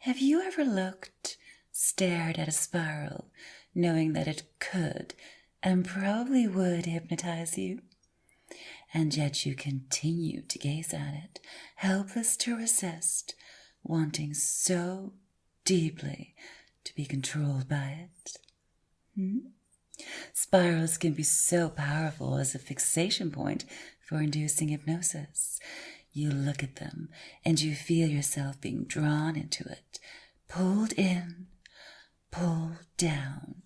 Have you ever stared at a spiral, knowing that it could and probably would hypnotize you? And yet you continue to gaze at it, helpless to resist, wanting so deeply to be controlled by it. Spirals can be so powerful as a fixation point for inducing hypnosis. You look at them and you feel yourself being drawn into it, pulled in, pulled down,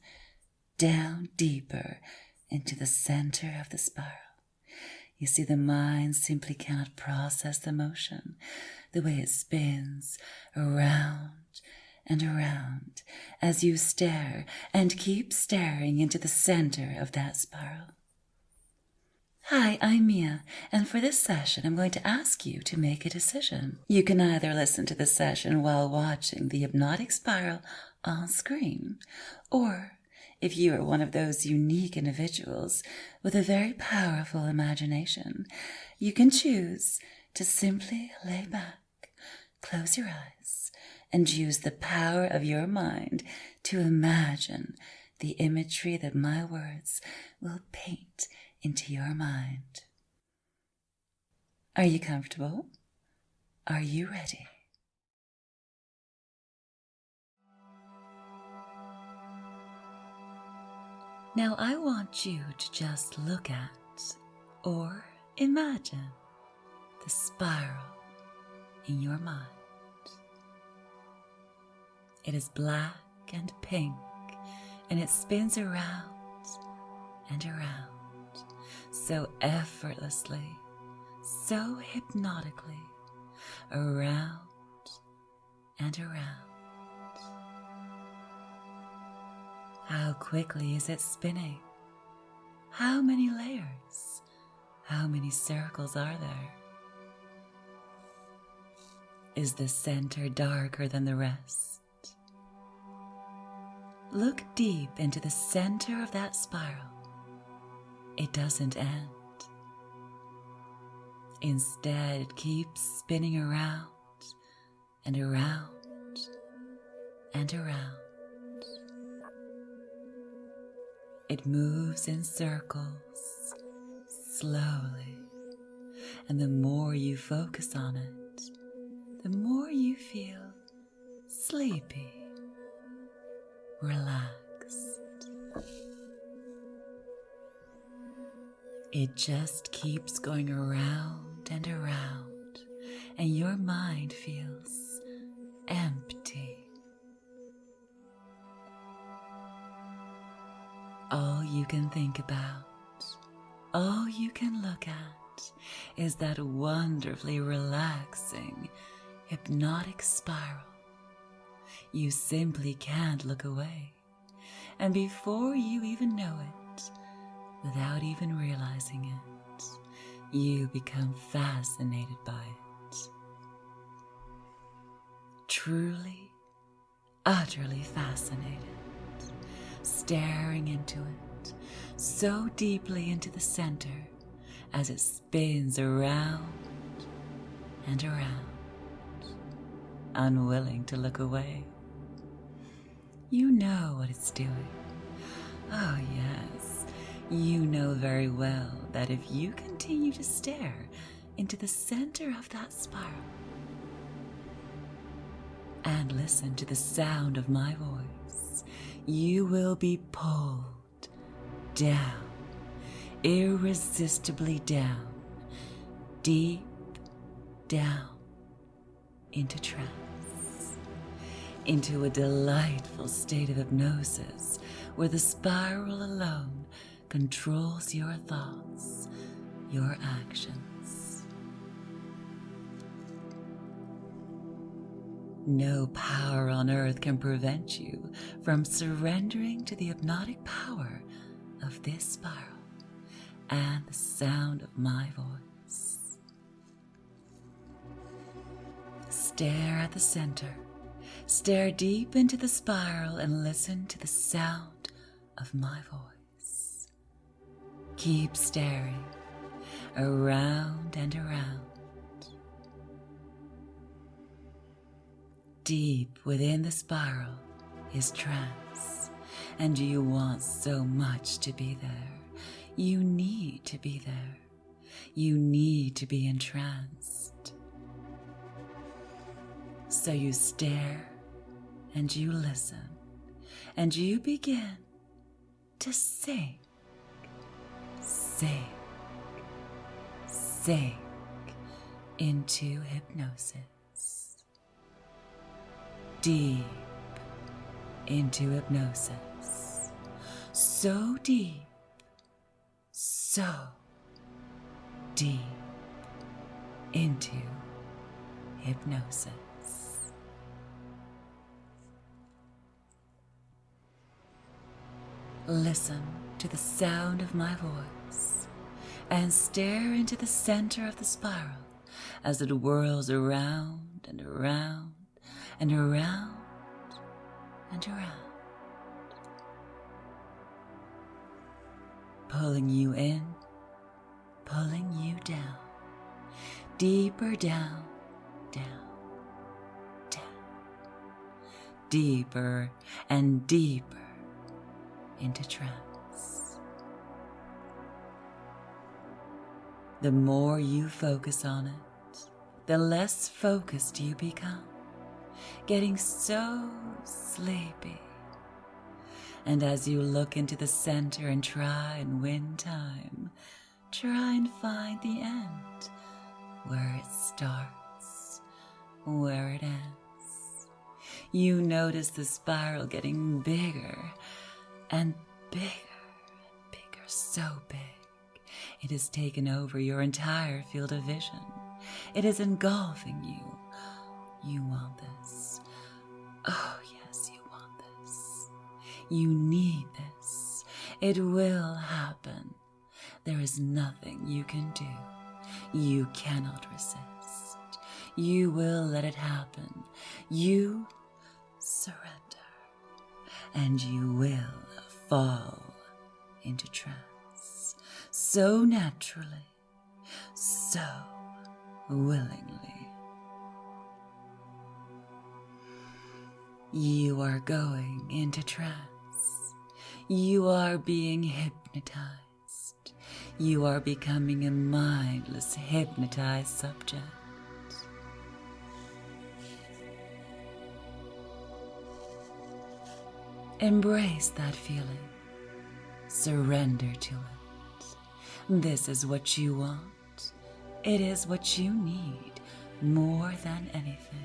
down deeper into the center of the spiral. You see, the mind simply cannot process the motion, the way it spins around and around as you stare and keep staring into the center of that spiral. Hi, I'm Mia, and for this session I'm going to ask you to make a decision. You can either listen to the session while watching the hypnotic spiral on screen, or if you are one of those unique individuals with a very powerful imagination, you can choose to simply lay back, close your eyes, and use the power of your mind to imagine the imagery that my words will paint into your mind. Are you comfortable? Are you ready? Now I want you to just look at or imagine the spiral in your mind. It is black and pink, and it spins around and around, so effortlessly, so hypnotically, around and around. How quickly is it spinning? How many layers? How many circles are there? Is the center darker than the rest? Look deep into the center of that spiral. It doesn't end. Instead, it keeps spinning around and around and around. It moves in circles, slowly, and the more you focus on it, the more you feel sleepy, relaxed. It just keeps going around and around, and your mind feels empty. All you can think about, all you can look at is that wonderfully relaxing, hypnotic spiral. You simply can't look away, and before you even know it, without even realizing it, you become fascinated by it. Truly, utterly fascinated. Staring into it, so deeply into the center as it spins around and around, unwilling to look away. You know what it's doing. Oh yes, you know very well that if you continue to stare into the center of that spiral and listen to the sound of my voice, you will be pulled down, irresistibly down, deep down into trance, into a delightful state of hypnosis where the spiral alone controls your thoughts, your actions. No power on earth can prevent you from surrendering to the hypnotic power of this spiral and the sound of my voice. Stare at the center, stare deep into the spiral and listen to the sound of my voice. Keep staring around and around. Deep within the spiral is trance, and you want so much to be there. You need to be there. You need to be entranced. So you stare and you listen and you begin to sink, sink, sink into hypnosis. Deep into hypnosis. So deep, so deep into hypnosis. Listen to the sound of my voice and stare into the center of the spiral as it whirls around and around and around and around, pulling you in, pulling you down, deeper down, down, down, deeper and deeper into trance. The more you focus on it, the less focused you become, getting so sleepy. And as you look into the center and try and win time, try and find the end, where it starts, where it ends. You notice the spiral getting bigger and bigger and bigger, so big. It has taken over your entire field of vision. It is engulfing you. You want this. Oh, yes, you want this. You need this. It will happen. There is nothing you can do. You cannot resist. You will let it happen. You surrender. And you will fall into trance so naturally, so willingly. You are going into trance. You are being hypnotized. You are becoming a mindless, hypnotized subject. Embrace that feeling. Surrender to it. This is what you want. It is what you need more than anything.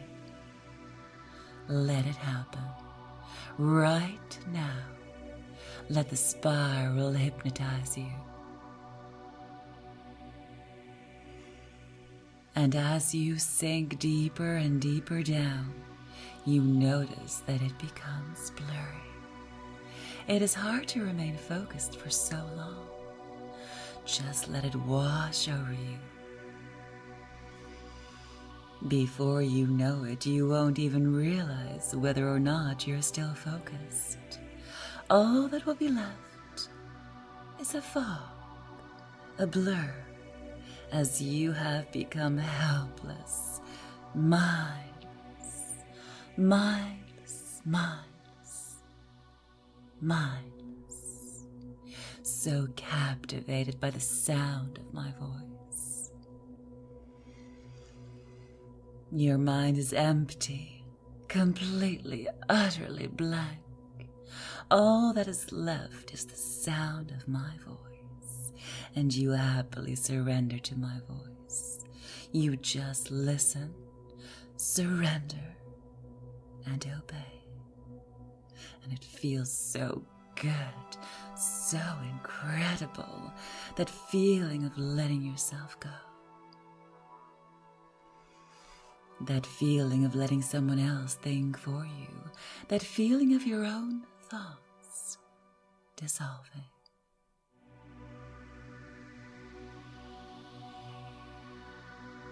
Let it happen. Right now. Let the spiral hypnotize you. And as you sink deeper and deeper down, you notice that it becomes blurry. It is hard to remain focused for so long. Just let it wash over you. Before you know it, you won't even realize whether or not you're still focused. All that will be left is a fog, a blur, as you have become helpless, mindless, mindless, mindless, mindless, so captivated by the sound of my voice. Your mind is empty, completely, utterly blank. All that is left is the sound of my voice, and you happily surrender to my voice. You just listen, surrender, and obey. And it feels so good, so incredible, that feeling of letting yourself go. That feeling of letting someone else think for you. That feeling of your own thoughts dissolving.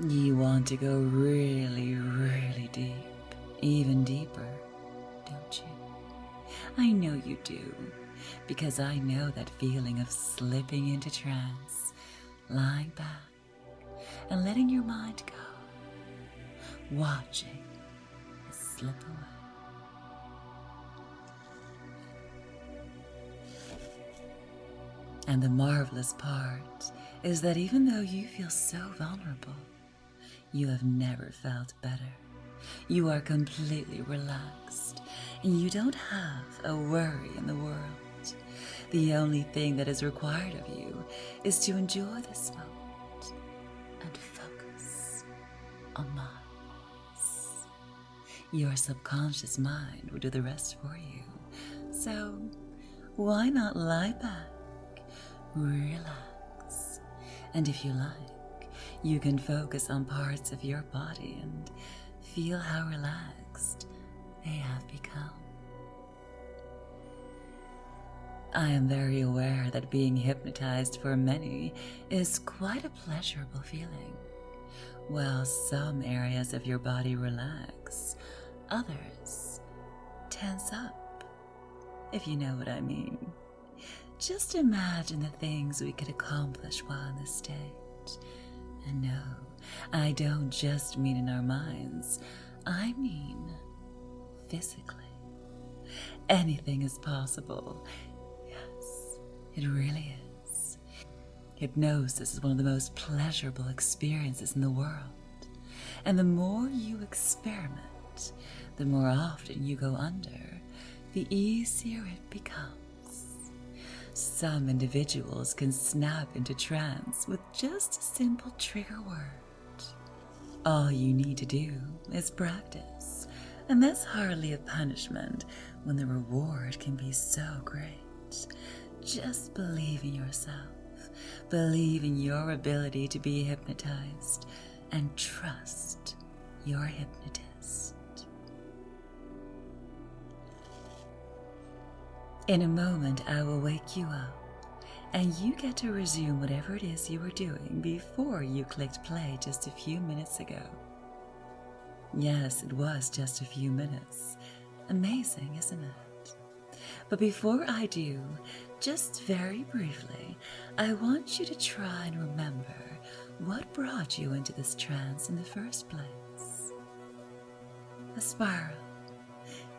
You want to go really, really deep, even deeper, don't you? I know you do, because I know that feeling of slipping into trance, lying back, and letting your mind go, watching as slip away. And the marvelous part is that even though you feel so vulnerable, you have never felt better. You are completely relaxed, and you don't have a worry in the world. The only thing that is required of you is to enjoy this moment and focus on mindless. Your subconscious mind will do the rest for you. So why not lie back, relax, and if you like, you can focus on parts of your body and feel how relaxed they have become. I am very aware that being hypnotized for many is quite a pleasurable feeling. While some areas of your body relax, others tense up, if you know what I mean. Just imagine the things we could accomplish while in this state. And no, I don't just mean in our minds, I mean physically. Anything is possible. Yes, it really is. Hypnosis is one of the most pleasurable experiences in the world. And the more you experiment, the more often you go under, the easier it becomes. Some individuals can snap into trance with just a simple trigger word. All you need to do is practice, and that's hardly a punishment when the reward can be so great. Just believe in yourself, believe in your ability to be hypnotized, and trust your hypnotist. In a moment, I will wake you up, and you get to resume whatever it is you were doing before you clicked play just a few minutes ago. Yes, it was just a few minutes. Amazing, isn't it? But before I do, just very briefly, I want you to try and remember what brought you into this trance in the first place. A spiral.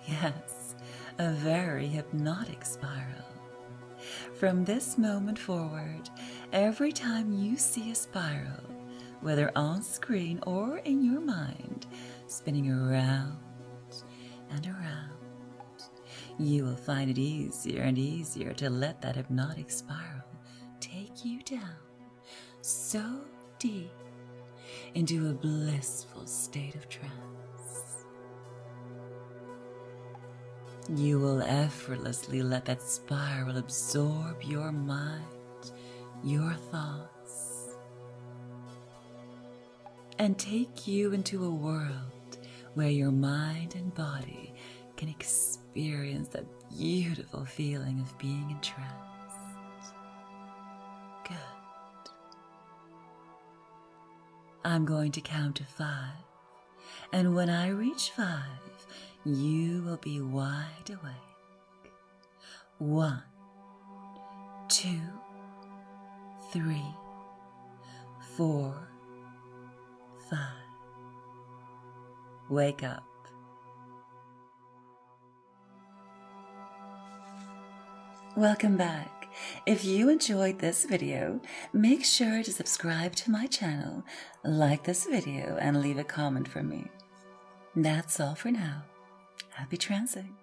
Yes, a very hypnotic spiral. From this moment forward, every time you see a spiral, whether on screen or in your mind, spinning around and around, you will find it easier and easier to let that hypnotic spiral take you down so deep into a blissful state of trance. You will effortlessly let that spiral absorb your mind, your thoughts, and take you into a world where your mind and body can experience that beautiful feeling of being entranced. Good. I'm going to count to 5, and when I reach 5, you will be wide awake. 1, 2, 3, 4, 5. Wake up. Welcome back. If you enjoyed this video, make sure to subscribe to my channel, like this video, and leave a comment for me. That's all for now. Happy trancing.